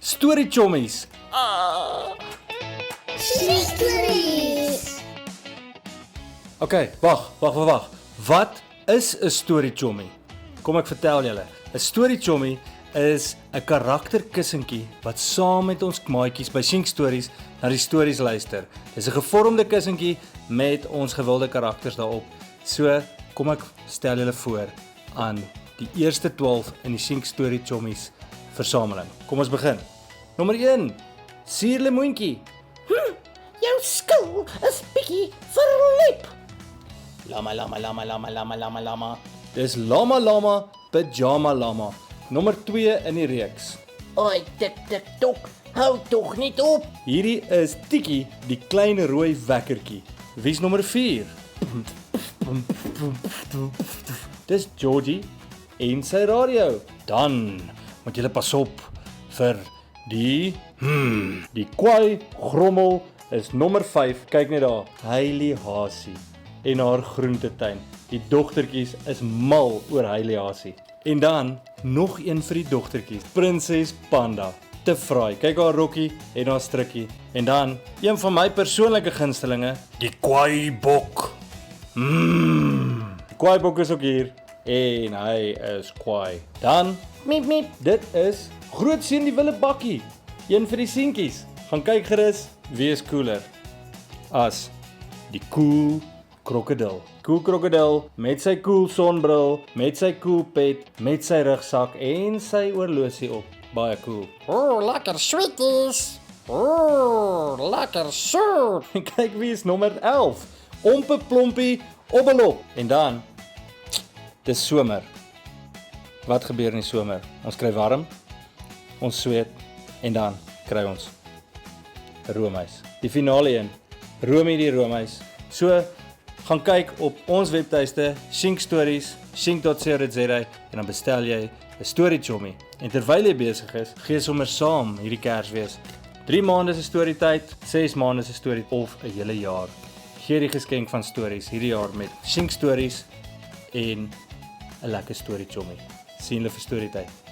Story Chommies. Stories. Okay, wag. Wat is 'n story chommie? Kom ek vertel julle. 'n Story chommie is 'n karakterkussentjie wat saam met ons maatjies by Shink Stories na die stories luister. Dis 'n gevormde kussentjie met ons gewilde karakters daarop. So, kom ek stel julle voor aan die eerste 12 in die Shink Story Chommies versameling. Kom ons begin. Nommer 1. Suurlemoentjie. Jou skil is bietjie verlep. Lama. Dis lama, pyjama lama. Nommer 2 in die reeks. Oi, tik tok, hou tog niet op. Hierdie is Tikkie, die klein rooi wekkertjie. Wie's nommer 4? Dis Georgie en sy radio. Dan moet julle pas op vir die kwai grommel is nommer 5. Kyk net daar. Hailey Hasie en haar groentetuin. Die dogtertjies is mal oor Hailey Hasie. En dan nog een vir die dogtertjies. Prinses Panda. Te fraai. Kyk haar rokkie en haar strikkie. En dan een van my persoonlike gunstelinge, die kwaaibok. Die kwaaibok is ook hier en hy is kwaai. Dan Miep. dit is Groot Seun die Wille Bakkie. Een vir die seentjies. Gaan kyk gerus, wie is cooler as die cool krokodil. Cool krokodil met sy cool sonbril, met sy cool pet, met sy rugsak en sy oorlosie op. Baie cool. Lekker sweeties. Lekker soet. En kyk wie is nommer 11. Ompe Plompie Obbelop. En dan dis somer. Wat gebeur in die somer? Ons kry warm, ons sweet en dan kry ons 'n roomys. Die finale een, Romie die roomys. So gaan kyk op ons webtuiste Shink Stories, shink.co.za en dan bestel jy 'n story chommie. En terwyl jy besig is, gee sommer saam hierdie Kersfees. 3 maande se storytyd, 6 maande se story of 'n hele jaar. Gee die geskenk van stories hierdie jaar met Shink Stories en 'n lekker story chommie. Sien julle vir storytyd.